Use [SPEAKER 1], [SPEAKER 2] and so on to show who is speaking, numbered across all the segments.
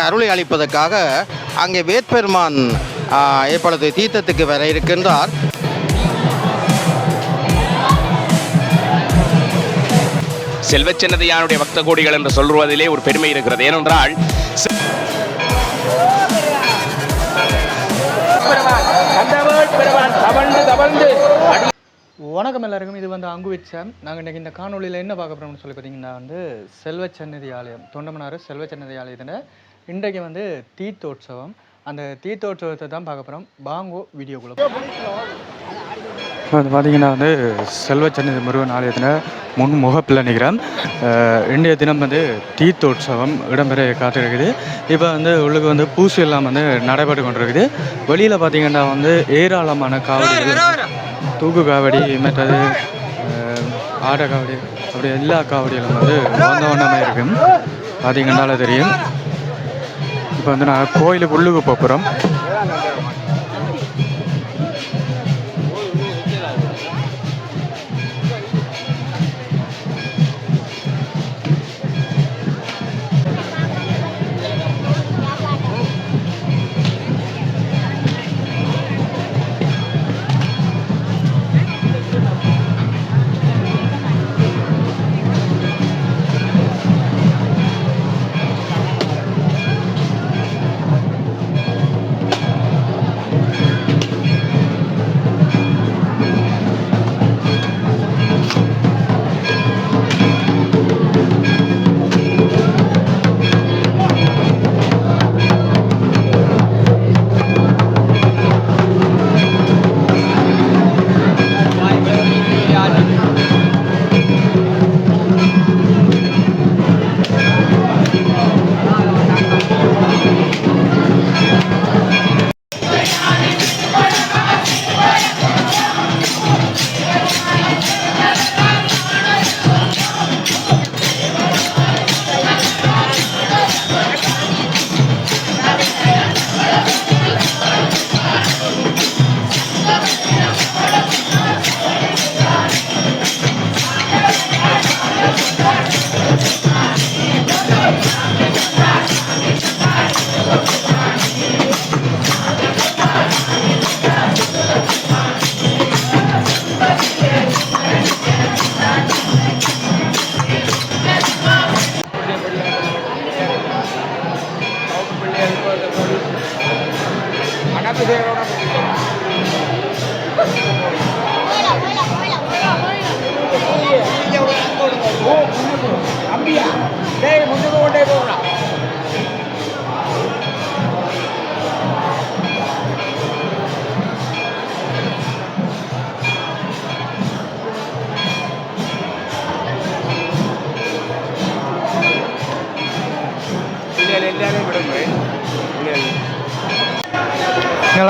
[SPEAKER 1] அருளை அளிப்பதற்காக அங்கே வேட்பெருமான் இப்பொழுது தீர்த்தத்துக்கு வர இருக்கின்றார்.
[SPEAKER 2] செல்வச்சன்னதியானுடைய பக்த கோடிகள் என்று சொல்வதிலே ஒரு பெருமை இருக்கிறது. ஏனென்றால்
[SPEAKER 3] வணக்கம் எல்லாருக்கும். இது அங்கு வச்சேன். நாங்கள் இன்றைக்கி இந்த காணொலியில் என்ன பார்க்க போகிறோம்னு சொல்லி பார்த்தீங்கன்னா செல்வச்சன்னதி ஆலயம், தொண்டமனாறு செல்வச்சன்னதி ஆலயத்தில் இன்றைக்கு தீர்த்தோற்சவம். அந்த தீர்த்தோற்சவத்தை தான் பார்க்க போகிறோம். பாங்கோ வீடியோக்குள்ளே பார்த்தீங்கன்னா செல்வச்சன்னதி முருகன் ஆலயத்தில் முன்முகப்பில் நிற்கிறேன். இன்றைய தினம் தீர்த்தோற்சவம் இடம்பெற காத்திருக்குது. இப்போ உள்ளுக்கு பூசை எல்லாம் நடைபெற்று கொண்டிருக்குது. வெளியில் பார்த்தீங்கன்னா ஏராளமான காவடிகள், தூக்கு காவடி, மற்றது ஆட காவடி, அப்படி எல்லா காவடிகளும் வந்த வண்ணமாக இருக்கும். பார்த்தீங்கன்னால தெரியும். இப்போ நாங்கள் கோயிலுக்கு உள்ளுக்கு போகிறோம்.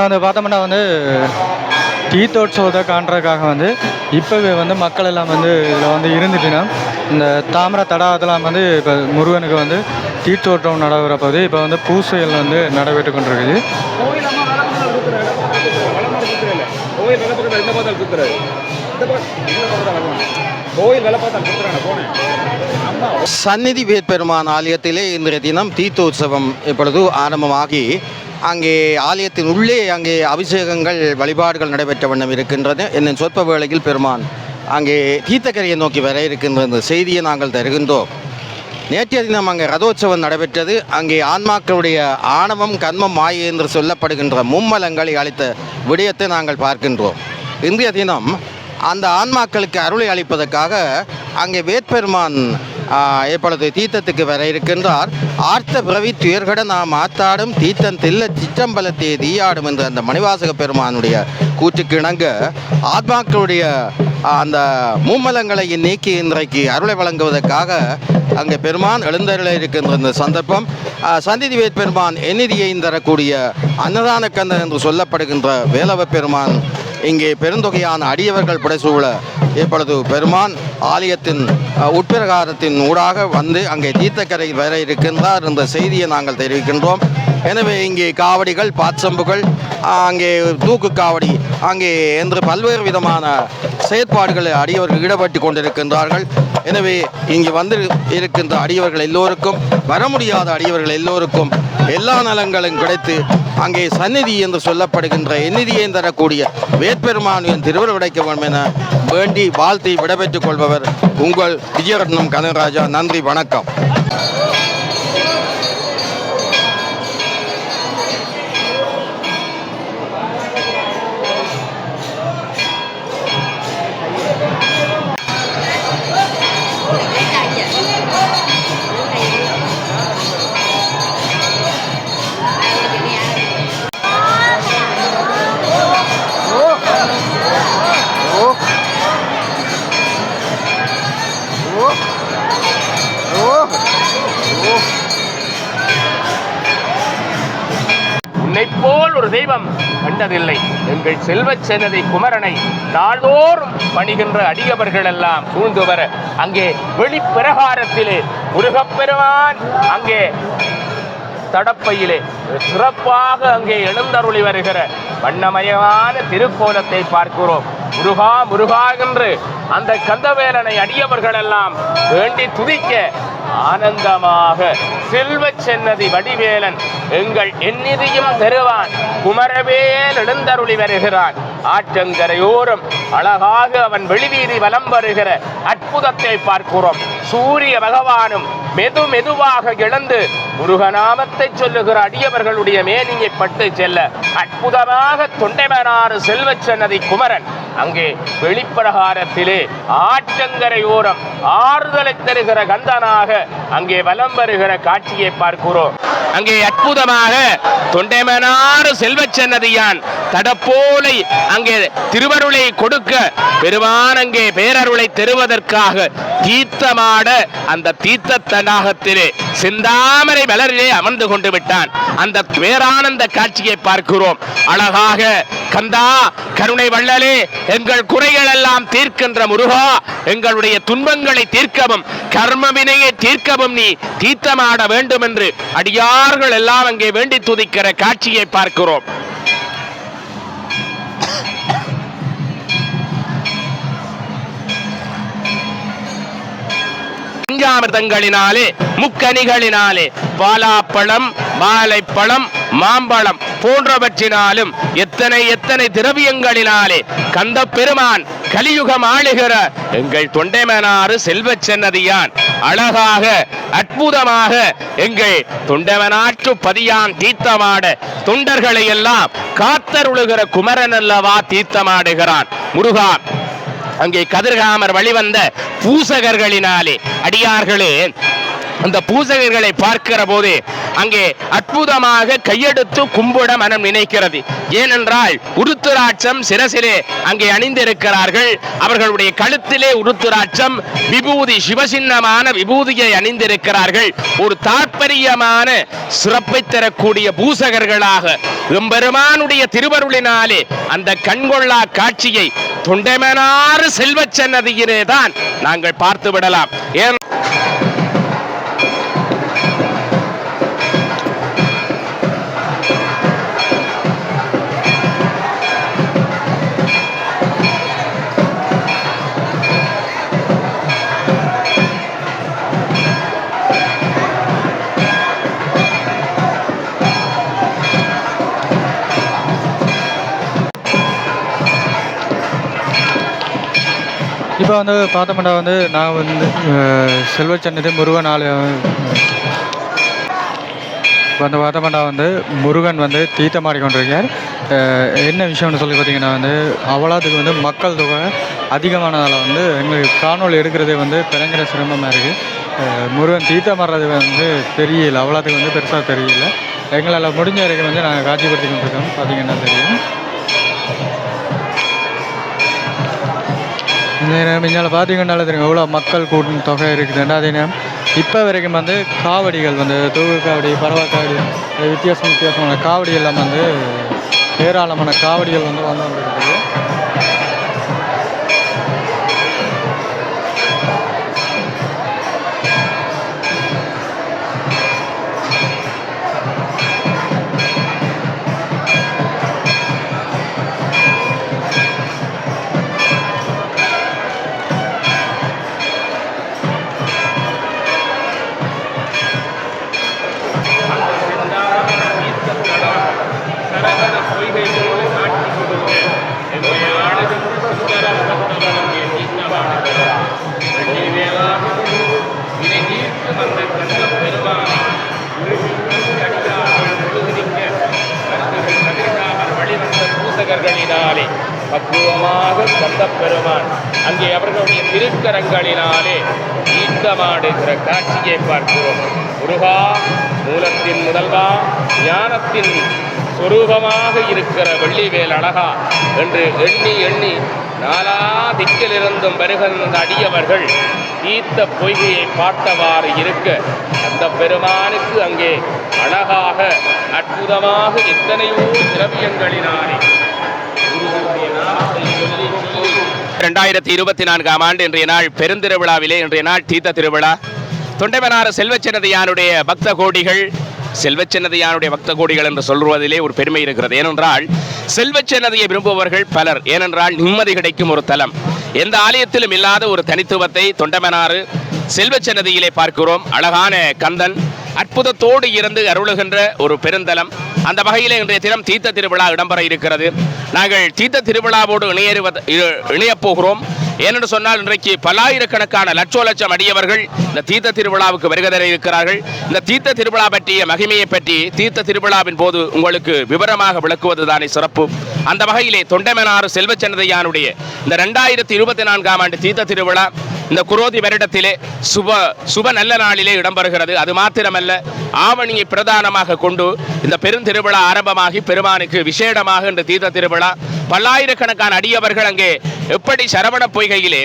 [SPEAKER 3] இங்கே பார்த்தோம்னா தீர்த்தோற்சவத்தை காண்றதுக்காக இப்போவே மக்கள் எல்லாம் இதில் இருந்துட்டுன்னா இந்த தாமிர தடாகத்தெல்லாம் இப்போ முருகனுக்கு தீர்த்தோற்சவம் நடைபெறப்போது. இப்போ பூசைகள் நடைபெற்று கொண்டிருக்குது.
[SPEAKER 1] சந்நிதி வேட்பெருமான் ஆலயத்திலே இன்றைய தினம் தீர்த்தோற்சவம் இப்பொழுது ஆரம்பமாகி அங்கே ஆலயத்தின் உள்ளே அங்கே அபிஷேகங்கள் வழிபாடுகள் நடைபெற்ற வண்ணம் இருக்கின்றது. என்னும் சொற்ப வேளையில் பெருமான் அங்கே தீர்த்தக்கரையை நோக்கி வர இருக்கின்ற இந்த செய்தியை நாங்கள் தருகின்றோம். நேற்றைய தினம் அங்கே ரதோற்சவம் நடைபெற்றது. அங்கே ஆன்மாக்களுடைய ஆணவம், கர்மம், மாயை என்று சொல்லப்படுகின்ற மும்மலங்களை அளித்த விடயத்தை நாங்கள் பார்க்கின்றோம். இன்றைய தினம் அந்த ஆன்மாக்களுக்கு அருளை அளிப்பதற்காக அங்கே வேட்பெருமான் இப்பொழுது தீர்த்தத்துக்கு வர இருக்கின்றார். ஆர்த்த பிறவி துயர்கட நாம் ஆத்தாடும் தீர்த்தன் தில்ல சிற்றம்பலத்தை தீயாடும் என்று அந்த மணிவாசக பெருமானுடைய கூற்றுக்கு இணங்க ஆத்மாக்களுடைய அந்த மும்மலங்களை நீக்கி இன்றைக்கு அருளை வழங்குவதற்காக அங்கே பெருமான் எழுந்தருள இருக்கின்ற இந்த சந்தர்ப்பம். சந்நிதி வேட்பெருமான் எந்நிதியையும் தரக்கூடிய அன்னதான கந்தன் என்று சொல்லப்படுகின்ற வேலவ பெருமான் இங்கே பெருந்தொகையான அடியவர்கள் புடைசூழ இப்பொழுது பெருமான் ஆலயத்தின் உட்பிரகாரத்தின் ஊடாக அங்கே தீர்த்தக்கரையில் வர இருக்கின்றார் என்ற செய்தியை நாங்கள் தெரிவிக்கின்றோம். எனவே இங்கே காவடிகள், பாச்சம்புகள், அங்கே தூக்கு காவடி, அங்கே என்று பல்வேறு விதமான செயற்பாடுகளை அடியவர்கள் ஈடுபட்டு கொண்டிருக்கின்றார்கள். எனவே இங்கு வந்து இருக்கின்ற அடியவர்கள் எல்லோருக்கும், வர முடியாத அடியவர்கள் எல்லோருக்கும் எல்லா நலங்களும் கிடைத்து அங்கே சந்நிதி என்று சொல்லப்படுகின்ற எந்நிதியை தரக்கூடிய வேட்பெருமானின் திருவருள் கிடைக்க வேண்டும் என வேண்டி வாழ்த்தி விடைபெற்றுக் கொள்பவர் உங்கள் விஜயரத்னம் கனகராஜா. நன்றி, வணக்கம்.
[SPEAKER 2] உன்னை போல் ஒரு தெய்வம் கண்டதில்லை. எங்கள் செல்வச் சன்னதி குமரனை நாள்தோறும் பணிகின்ற அடியவர்கள் எல்லாம் சூழ்ந்து வர அங்கே வெளிப்பிரகாரத்திலே முருகப்பெருமான் அங்கே தடப்பையிலே சிறப்பாக அங்கே எழுந்தருளி வருகிற வண்ணமயமான திருக்கோலத்தை பார்க்கிறோம். முருகா முருகா என்று அந்த கந்தவேலனை அடியவர்கள் எல்லாம் வேண்டி துதிக்க ஆனந்தமாக செல்வச் சன்னதி வடிவேலன் எங்கள் எந்நிதியும் தருவான் குமரவேல் எழுந்தருளி வருகிறான். ஆற்றங்கரையோரம் அழகாக அவன் வெளிவீதி வலம் வருகிற அற்புதத்தை பார்க்கிறோம். சூரிய பகவானும் மெதுவாக எழுந்து முருகநாமத்தை சொல்லுகிற அடியவர்களுடைய மேனியை பட்டு செல்ல அற்புதமாக தொண்டைமனாறு செல்வச் சன்னதி குமரன் அங்கே வெளிப்பிரகாரத்திலே ஆற்றங்கரையோரம் ஆறுதலை தருகிற கந்தனாக அங்கே வலம் வருகிற காட்சியை பார்க்கிறோம். அங்கே அற்புதமாக தொண்டைமனாறு செல்வச் சன்னதியான் தடப்போலை அங்கே திருவருளை கொடுக்க பெருமான் அங்கே பேரருளை தருவதற்காக தீர்த்தமாட அந்த தீர்த்த தடாகத்திலே செந்தாமரை மலரிலே அமர்ந்து கொண்டு விட்டான். அந்த பேரானந்த காட்சியை பார்க்கிறோம். அழகாக கந்தா கருணை வள்ளலே, எங்கள் குறைகள் எல்லாம் தீர்க்கின்ற முருகா, எங்களுடைய துன்பங்களை தீர்க்கவும் கர்மவினையை தீர்க்கவும் நீ தீர்த்தமாட வேண்டும் என்று அடியார்கள் எல்லாம் அங்கே வேண்டி துதிக்கிற காட்சியை பார்க்கிறோம். பஞ்சாமிர்தங்களினாலே முக்கனிகளினாலே பாலாப்பழம் வாழைப்பழம் மாம்பழம் போன்றவற்றினாலும் எத்தனை திரவியங்களினாலே கந்த பெருமான் கலியுகம் ஆளுகிற எங்கள் தொண்டைமனாறு செல்வச் சன்னதியான் அழகாக அற்புதமாக எங்கள் தொண்டைமனாற்று பதியான் தீர்த்தமாட தொண்டர்களை எல்லாம் காத்தருளுகிற குமரன் அல்லவா தீர்த்தமாடுகிறான். முருகா அங்கே கதிர்காமர் வழிவந்த பூசகர்களினாலே அடியார்களே அந்த பூசகர்களை பார்க்கிற போது அங்கே அற்புதமாக கையெடுத்து கும்பிட மனம் நினைக்கிறது. ஏனென்றால் உருத்துராட்சம் சிரசிலே அங்கே அணிந்திருக்கிறார்கள். அவர்களுடைய கழுத்திலே உருத்துராட்சம் விபூதி சிவசின்னமான விபூதியை அணிந்திருக்கிறார்கள். ஒரு தாற்பரியமான சிறப்பை தரக்கூடிய பூசகர்களாக எம்பெருமானுடைய திருவருளினாலே அந்த கண்கொள்ளா காட்சியை தொண்டைமனாறு செல்வச் சன்னதியிலே தான் நாங்கள் பார்த்து விடலாம். ஏன்
[SPEAKER 3] இப்போ வந்து பார்த்தோம்னா வந்து நான் வந்து செல்வச் சன்னதி முருகன் ஆலயம் வந்து பார்த்தோம்னா வந்து முருகன் வந்து தீர்த்தமாடி கொண்டிருக்கார். என்ன விஷயம்னு சொல்லி பார்த்தீங்கன்னா வந்து அவ்வளோத்துக்கு வந்து மக்கள் தொகை அதிகமானதால் வந்து எங்களுக்கு காணொலி எடுக்கிறதே வந்து பயங்கர சிரமமாக இருக்குது. முருகன் தீர்த்தமாடுறது வந்து தெரியல, அவ்வளோத்துக்கு வந்து பெருசாக தெரியல. எங்களால் முடிஞ்ச வரைக்கும் வந்து நாங்கள் காட்சிப்படுத்தி கொண்டிருக்கோம். பார்த்தீங்கன்னா தெரியும். இந்த நேரம் இங்கே பார்த்தீங்கன்னால தெரியும் எவ்வளோ மக்கள் கூட்டம் தொகை இருக்குதுன்னா. அதே நேரம் இப்போ வரைக்கும் வந்து காவடிகள் வந்து தூக்கு காவடி, பறவை காவடி, வித்தியாசமான காவடி எல்லாம் வந்து ஏராளமான காவடிகள் வந்து வந்துருக்குது.
[SPEAKER 2] அற்புதமாக கந்த பெருமான் அங்கே அவர்களுடைய திருக்கரங்களினாலே ஈட்டமாடுகிற காட்சியை பார்க்கிறோம். முருகா, மூலத்தின் முதல்வா, ஞானத்தின் சொரூபமாக இருக்கிற வெள்ளிவேல் அழகா என்று எண்ணி எண்ணி நாலா திக்கிலிருந்தும் வருகின்ற அடியவர்கள் தீர்த்த பொய்கையை பார்த்தவாறு இருக்க அந்த பெருமானுக்கு அங்கே அழகாக அற்புதமாக எத்தனையோ திரவியங்களினாலே 2024 ஆண்டு இன்றைய நாள் பெருந்திருவிழாவிலே இன்றைய நாள் தீர்த்த திருவிழா. தொண்டைமனாறு செல்வச்சின்னதியானுடைய பக்த கோடிகள், செல்வச்சின்னதியானுடைய பக்த கோடிகள் என்று சொல்வதிலே ஒரு பெருமை இருக்கிறது. ஏனென்றால் செல்வச்சின்னதியை விரும்புபவர்கள் பலர். ஏனென்றால் நிம்மதி கிடைக்கும் ஒரு தலம். எந்த ஆலயத்திலும் இல்லாத ஒரு தனித்துவத்தை தொண்டைமனாறு செல்வச்சின்னதியிலே பார்க்கிறோம். அழகான கந்தன் அற்புதத்தோடு இருந்து அருளுகின்ற ஒரு பெருந்தலம். அந்த வகையில் இன்றைய தினம் தீர்த்த திருவிழா இடம்பெற இருக்கிறது. நாங்கள் தீர்த்த திருவிழாவோடு இணையப் போகிறோம். ஏனென்று சொன்னால் இன்றைக்கு பல்லாயிரக்கணக்கான லட்சம் அடியவர்கள் இந்த தீர்த்த திருவிழாவுக்கு வருகை தர இருக்கிறார்கள். இந்த தீர்த்த திருவிழா பற்றிய மகிமையை பற்றி தீர்த்த திருவிழாவின் போது உங்களுக்கு விவரமாக விளக்குவதுதானே சிறப்பு. அந்த வகையிலே தொண்டைமனாறு செல்வச்சின்னதியானுடைய இந்த 2024 ஆண்டு தீர்த்த திருவிழா இந்த குரோதி வருடத்திலே சுப நல்ல நாளிலே இடம்பெறுகிறது. அது மாத்திரமல்ல, ஆவணியை பிரதானமாக கொண்டு இந்த பெருந்திருவிழா ஆரம்பமாகி பெருமானுக்கு விசேடமாக இந்த தீர்த்த திருவிழா பல்லாயிரக்கணக்கான அடியவர்கள் அங்கே எப்படி சரவண பொய்கையிலே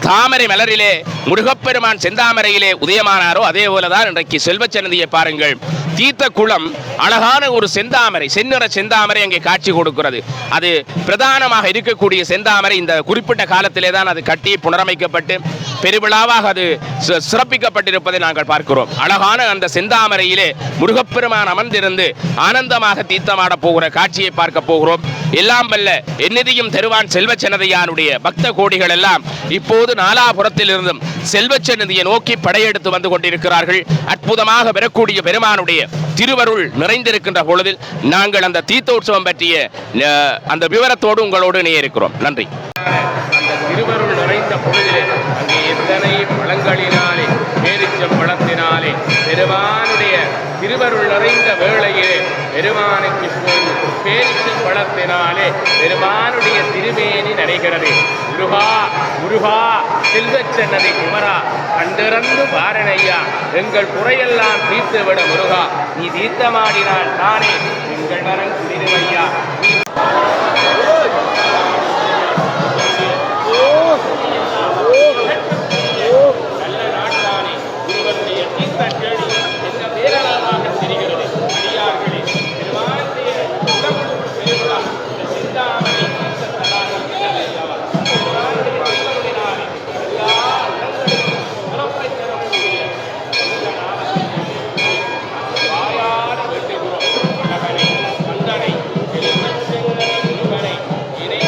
[SPEAKER 2] தாமரை மலரிலே முருகப்பெருமான் செந்தாமரையிலே உதயமானாரோ அதே போலதான் இன்றைக்கு செல்வச்சின்னதியை பாருங்கள். தீர்த்த குளம் அழகான ஒரு செந்தாமரை, செந்நிற செந்தாமரை அங்கே காட்சி கொடுக்கிறது. அது பிரதானமாக இருக்கக்கூடிய செந்தாமரை இந்த குறிப்பிட்ட காலத்திலே தான் அது கட்டி புனரமைக்கப்பட்டு பெருவிழாவாக அது சிறப்பிக்கப்பட்டிருப்பதை நாங்கள் பார்க்கிறோம். அழகான அந்த செந்தாமரையிலே முருகப்பெருமான் அமர்ந்திருந்து ஆனந்தமாக தீர்த்தமாட போகிற காட்சியை பார்க்க போகிறோம். எல்லாம் வல்ல எந்நிதியும் தருவான் செல்வச்சின்னதியானுடைய பக்த கோடிகள் எல்லாம் இப்போது நாலாபுரத்தில் இருந்தும் செல்வச்சின்னதியை நோக்கி படையெடுத்து வந்து கொண்டிருக்கிறார்கள். அற்புதமாக வரக்கூடிய பெருமானுடைய திருவருள் நிறைந்திருக்கின்ற பொழுதில் நாங்கள் அந்த தீர்த்தோற்சவம் பற்றிய அந்த விவரத்தோடு உங்களோடு இணைய இருக்கிறோம். நன்றி. அந்த திருவருள் நிறைந்த பொழுதிலே அங்கே எத்தனை பழங்களினாலே பேரிச்சம் பழத்தினாலே பெருமானுடைய திருவருள் நிறைந்த வேளையிலே பெருமானுக்கு போது பேரிச்சம் பழத்தினாலே பெருமானுடைய திருமேனி நடைகிறது. முருகா, முருகா, செல்வச்சின்னதி குமரா, கண்டிறந்து பாரணையா, எங்கள் குறையெல்லாம் தீர்த்துவிட முருகா, நீ தீர்த்தமாடினால் தானே எங்கள் மரம் குளிர்வையா. நல்ல நாட்டானே முருகனுடைய தீர்த்த கேள்வி என்ற பேரளவாக தெரிகிறது. அடியார்களே, பெருமானுடைய பெருவிழா இந்த சிந்தாமரை வாயாட வேண்டுகிறோம். மகனை, கந்தனை, முருகனை இணை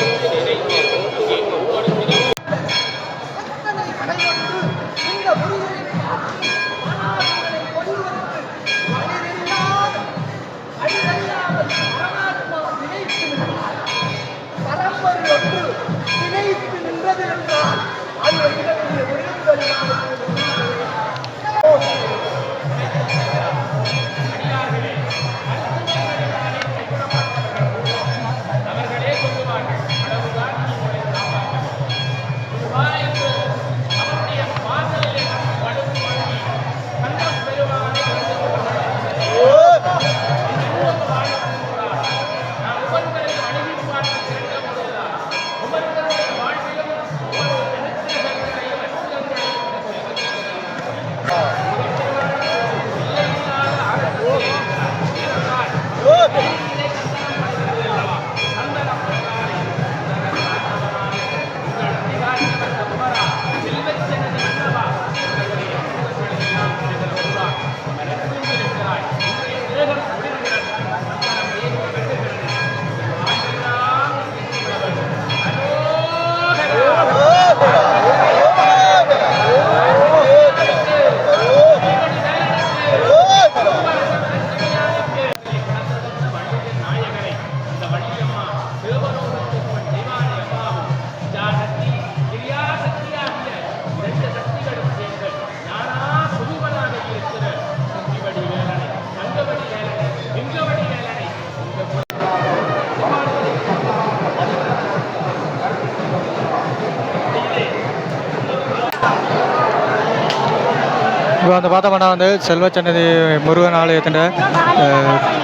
[SPEAKER 3] இப்போ வந்து பார்த்தோம்னா வந்து செல்வச்சன்னதி முருகன் ஆலயத்தின்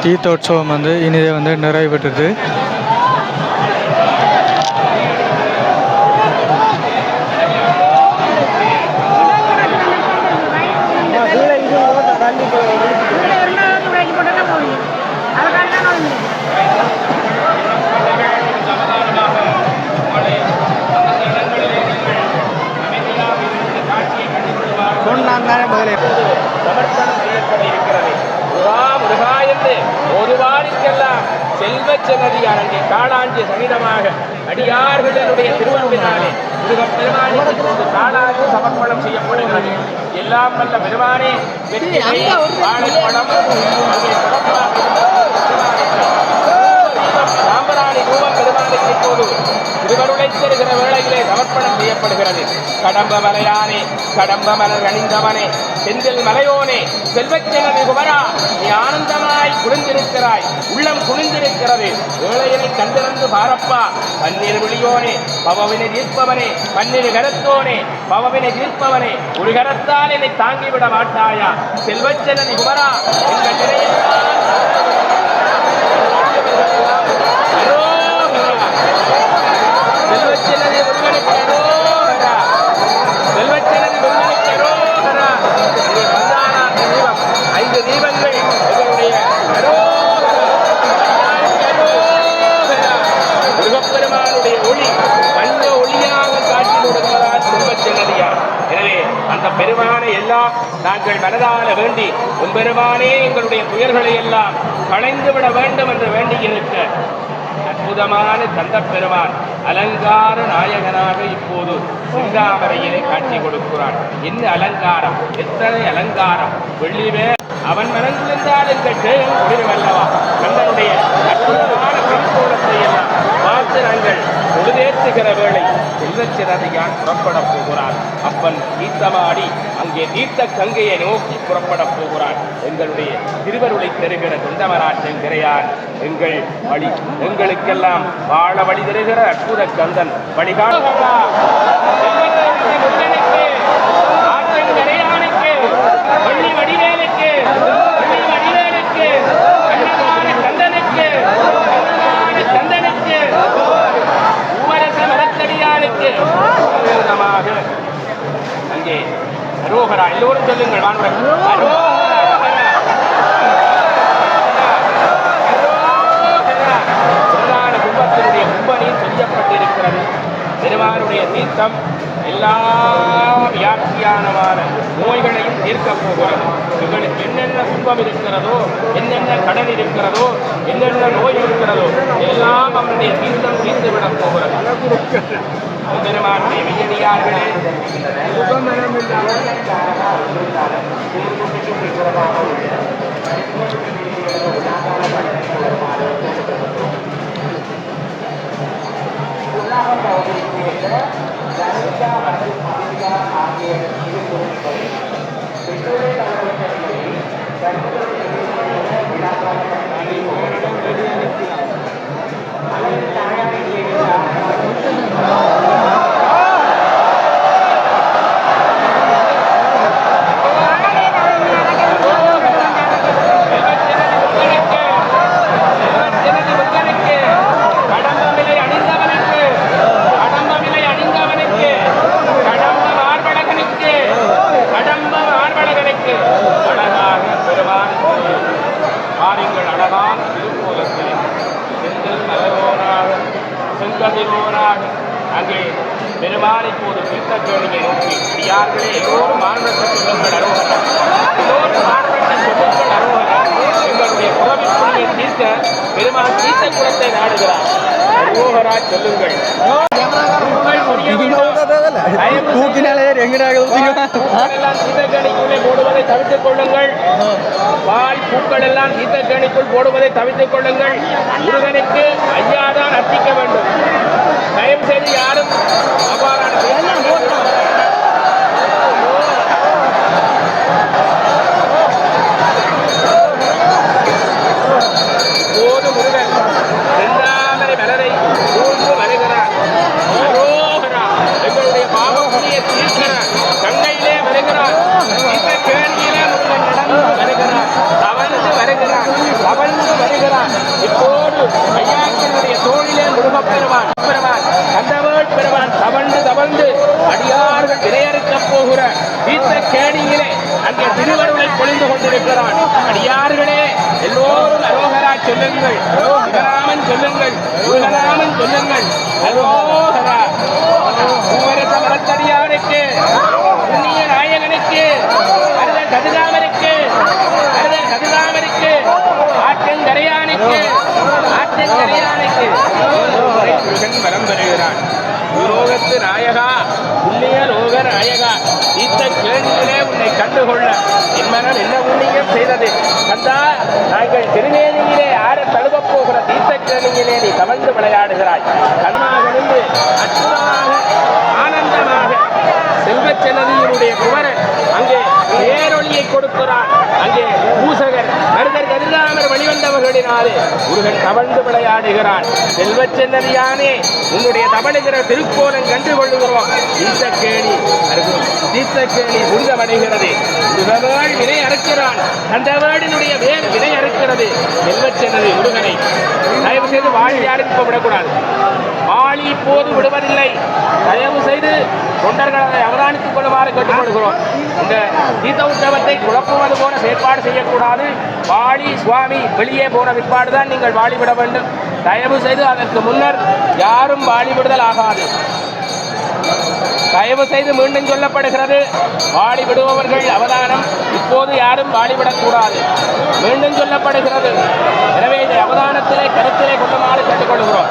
[SPEAKER 3] தீர்த்தோற்சவம் வந்து இனிதே வந்து நிறைவு பெற்றது.
[SPEAKER 2] சமர்ப்பணம் செய்யப்பட இருக்கிறது. முருகா என்று ஒருவாருக்கெல்லாம் செல்வச்சன்னதியார் அங்கே காளாஞ்சி சகிதமாக அடியார்களுடைய திருவருளினாலே முருகப் பெருமானுக்கு காளாஞ்சி சமர்ப்பணம் செய்யப்படுகிறது. எல்லாம் வல்ல பெருமானே வெற்றிலை வாழைப்பழம் அங்கே சாம்பராணி ரூபம் பெருமானுக்கு இப்போது திருவருளை தருகிற வேளையிலே சமர்ப்பணம் செய்யப்படுகிறது. கடம்ப மலையானே, கடம்ப மலர் அணிந்தவனே, செந்தில் மலையோனே, செல்வச்சன்னதி குமரா, நீ ஆனந்தமாய் குளிர்ந்திருக்கிறாய், உள்ளம் குளிர்ந்திருக்கிறது. ஏழையனை கண்டிருந்து பாரப்பா. பன்னிரு விழியோனே, பவவினை தீர்ப்பவனே, பன்னிரு கரத்தோனே, பவவினை தீர்ப்பவனே, ஒரு கரத்தால் என்னை தாங்கிவிட மாட்டாயா? செல்வச்சன்னதி குமரா, எங்கள் நிறையெல்லாம் செல்வச்சன்னதி முருகனுக்கு அரோகரா, செல்வச்சன்னதி முருகனுக்கு அரோகரா. இங்கே வந்தானார் தீபம், 5 தீபங்கள் எங்களுடைய அரோகரா, அரோகரா. முருகப்பெருமானுடைய ஒளி வண்ண ஒளியாக காட்சி கொடுக்கிறார் செல்வச்சன்னதியார். எனவே அந்த பெருமானை எல்லாம் நாங்கள் மனதால வேண்டி, பெருமானே எங்களுடைய துயர்களை எல்லாம் களைந்துவிட வேண்டும் என்று வேண்டியிருக்க அற்புதமான கந்த பெருமான் அலங்கார நாயகனாக இப்போது சிங்காமரையிலே காட்சி கொடுக்கிறான். என்ன அலங்காரம், எத்தனை அலங்காரம்! வெள்ளிவே அவன் மனந்திருந்தால் இந்த கேள்வி முடிவல்லவா? கந்தனுடைய அற்புதமான திருக்கோலத்தை எல்லாம் பார்த்து நாங்கள் பொழுதேற்றுகிற வேளை செல்வச்சன்னதியான் புறப்பட போகிறார். அப்பன் தீர்த்தமாடி அங்கே தீர்த்த கங்கையை நோக்கி புறப்பட போகிறார். எங்களுடைய திருவருளை தருகிற தொண்டமராற்றங்கிறையார் எங்கள் வழி, எங்களுக்கெல்லாம் வாழ வழி தருகிற அற்புத கந்தன் வழிகாட்டுகிறா. ஆற்றங்கரையானுக்கு, வள்ளி வடிவேலுக்கு, வள்ளி வடிவேலுக்கு, கண்ணனான கந்தனுக்கு, கண்ணனான கந்தனுக்கு, பூவரச மரத்தடியானுக்கு அங்கே அரோகரா. எல்லோரும் சொல்லுங்கள், பிரதான கும்பத்தினுடைய கும்பனில் செய்யப்பட்டிருக்கிறது. பெருமானுடைய தீர்த்தம் எல்லா வியாக்கியானமான நோய்களையும் தீர்க்க போகிறது. இவர்களுக்கு என்னென்ன துன்பம் இருக்கிறதோ, என்னென்ன கடன் இருக்கிறதோ, என்னென்ன நோய் இருக்கிறதோ எல்லாம் அவனுடைய தீர்த்தம் தீர்த்துவிடப் போகிறது. பெருமானுடைய மெய்யடியார்களே, அங்கே பெருமானை போது தீர்த்தக்கேணியை நோக்கி அடியார்களே எல்லோரும் மாண்பற்ற சொல்லுங்கள் அரோகரா, எல்லோரும் மாண்பற்ற சொல்லுங்கள் அரோகரா. எங்களுடைய புறவின் துணியை தீர்க்க பெருமான் தீர்த்த குளத்தை நாடுகிறார். அரோகரா சொல்லுங்கள். தீர்த்தக்கேணிக்குள்ளே போடுவதை தவிர்த்துக் கொள்ளுங்கள். பால் பூக்கள் எல்லாம் தீர்த்தக்கேணிக்குள் போடுவதை தவிர்த்துக் கொள்ளுங்கள். முருகனுக்கு ஐயாதான் அர்ப்பிக்க வேண்டும். தயவு செய்து யாரும் அவ்வாறான போது முருகன் செந்தாமரை மலரை சூழ்ந்து வருகிறார். எங்களுடைய பாவமுடைய தீர்க்கிறார். கங்கையிலே வருகிறார். கேணியை விரையறுக்கப் போகிற தீர்த்த கேணியிலே அங்கே திருவருளை பொழிந்து கொண்டிருக்கிறான். அடியார்களே எல்லோரும் அரோகரா சொல்லுங்கள், சிவராமன் சொல்லுங்கள், உலகராமன் சொல்லுங்கள், அரோகரா. பூவரச மரத்தடியாருக்கு, புண்ணிய நாயகனுக்கு, அருதல் கதிராமருக்கு, அருதல் கதிராமருக்கு, ஆற்றங்கரையானுக்கு, ஆற்றங்கரையானுக்கு முருகன் வரம் பெறுகிறான். பூலோகத்து நாயகா, புண்ணிய லோக நாயகா, தீர்த்த கேணியிலே உன்னை கண்டுகொள்ள என் மனம் என்ன புண்ணியம் செய்தது கந்தா. நாங்கள் திருநேரியிலே ஆட தழுவப் போகிற தீர்த்த கேணியிலே நீ கவர்ந்து விளையாடுகிறாய். கண்ணாகலிருந்து அற்புதமாக ஆனந்தமாக செல்வச்சென்னதியினுடைய குமரன் அங்கே பேரொழியை கொடுக்கிறான். அங்கே பூசகர் மருதர் கதிராமர் வழிவந்தவர்களினாலே முருகன் கவர்ந்து விளையாடுகிறான். செல்வச்சென்னதியானே உன்னுடைய தவழுகிற திருக்கோலம் கண்டு கொள்ளுகிறோம். தீர்த்தக்கேணி தீர்த்தக்கேணி புனிதமடைகிறது. முருகவேள் வினை அறுக்கிறான், அந்த வேடினுடைய வேறு வினை அறுக்கிறது. செல்வச்சென்னதி முருகனை தயவு செய்து வாழி யாரும் இப்ப விடக்கூடாது. வாழி இப்போது விடுவதில்லை. தயவு செய்து தொண்டர்களை அவதானித்துக் கொள்ளுமாறு கேட்டுக்கொள்கிறோம். இந்த தீர்த்த உற்சவத்தை குழப்புவது போல செயற்பாடு செய்யக்கூடாது. வாழி சுவாமி வெளியே போன பிற்பாடுதான் நீங்கள் வாழி விட வேண்டும். தயவு செய்து அதற்கு முன்னர் யாரும் வாழி விடுதல் ஆகாது. தயவு செய்து மீண்டும் சொல்லப்படுகிறது, வாழி விடுபவர்கள் அவதானம். இப்போது யாரும் வாழிவிடக்கூடாது. மீண்டும் சொல்லப்படுகிறது. எனவே இந்த அவதானத்திலே கருத்திலே கொள்ளுமாறு கேட்டுக்கொள்கிறோம்.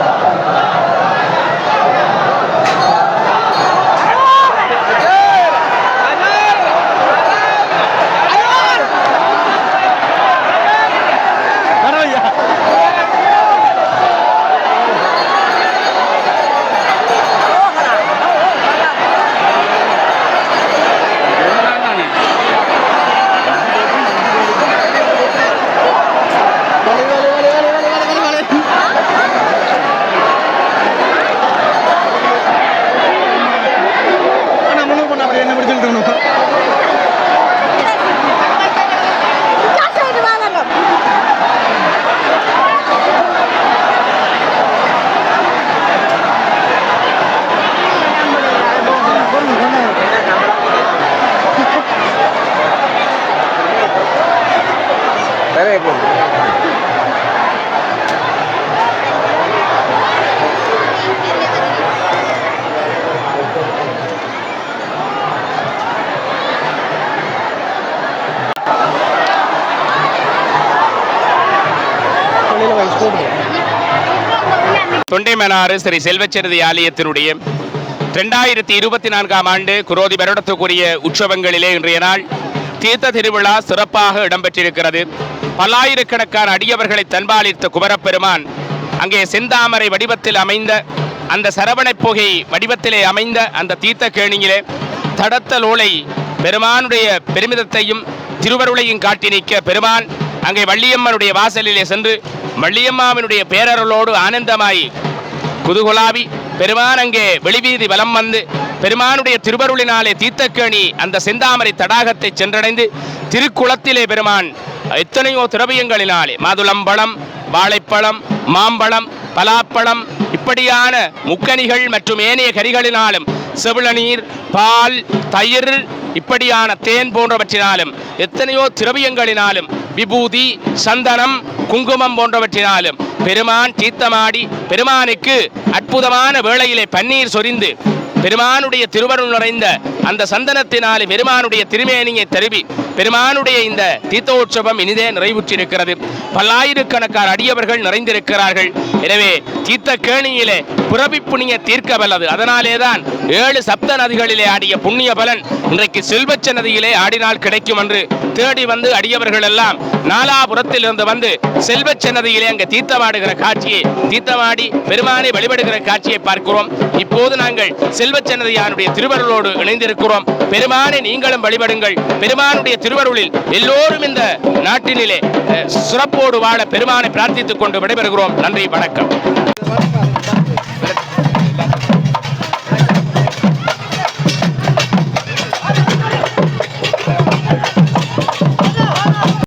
[SPEAKER 2] தொண்டைமனாறு ஸ்ரீ செல்வச்சென்னதி ஆலயத்தினுடைய 2024ஆம் ஆண்டு குரோதி வருடத்துக்குரிய உற்சவங்களிலே இன்றைய நாள் தீர்த்த திருவிழா சிறப்பாக இடம்பெற்றிருக்கிறது. பல்லாயிரக்கணக்கான அடியவர்களை தன்பாலித்த குமரப்பெருமான் அங்கே செந்தாமரை வடிவத்தில் அமைந்த அந்த சரவணைப் புகை வடிவத்திலே அமைந்த அந்த தீர்த்த கேணியிலே தடத்தலோலை பெருமானுடைய பெருமிதத்தையும் திருவருளையும் காட்டி நிற்க பெருமான் அங்கே வள்ளியம்மனுடைய வாசலிலே சென்று வள்ளியம்மாவினுடைய பேரருளோடு ஆனந்தமாய் குதுகுலாவி பெருமான் அங்கே வெளிவீதி வலம் வந்து பெருமானுடைய திருவருளினாலே தீர்த்தக்கேணி அந்த செந்தாமரை தடாகத்தை சென்றடைந்து திருக்குளத்திலே பெருமான் எத்தனையோ திரவியங்களினாலே மாதுளம்பழம், வாழைப்பழம், மாம்பழம், பலாப்பழம் இப்படியான முக்கனிகள் மற்றும் ஏனைய கரிகளினாலும் செவிளநீர், பால், தயிர் இப்படியான தேன் போன்றவற்றினாலும் எத்தனையோ திரவியங்களினாலும் விபூதி, சந்தனம், குங்குமம் போன்றவற்றினாலும் பெருமான் தீர்த்தமாடி பெருமானுக்கு அற்புதமான வேளையிலே பன்னீர் சொரிந்து பெருமானுடைய திருவருள் நிறைந்த அந்த சந்தனத்தினாலே பெருமானுடைய திருமேனியை தருவி பெருமானுடைய இந்த தீர்த்தோற்சவம் இனிதே நிறைவுற்றிருக்கிறது. பல்லாயிரக்கணக்கான அடியவர்கள் நிறைந்திருக்கிறார்கள். எனவே தீர்த்த கேணியிலே புறவி புண்ணிய தீர்க்க வல்லது. அதனாலேதான் 7 சப்த நதிகளிலே ஆடிய புண்ணிய பலன் இன்றைக்கு செல்வச்சன்னதியிலே ஆடினால் கிடைக்கும் என்று தேடி வந்து அடியவர்கள் எல்லாம் நாலாபுரத்தில் இருந்து வந்து செல்வச்சன்னதியிலே அங்கே தீர்த்தமாடுகிற காட்சியை தீர்த்தமாடி பெருமானை வழிபடுகிற காட்சியை பார்க்கிறோம். இப்போது நாங்கள் செல்வச்சன்னதியானுடைய திருவருளோடு இணைந்திருக்கிறோம். பெருமானை நீங்களும் வழிபடுங்கள். பெருமானுடைய திருவருளில் எல்லோரும் இந்த நாட்டினிலே சிறப்போடு வாழ பெருமானை பிரார்த்தித்துக் கொண்டு விடைபெறுகிறோம். நன்றி, வணக்கம்.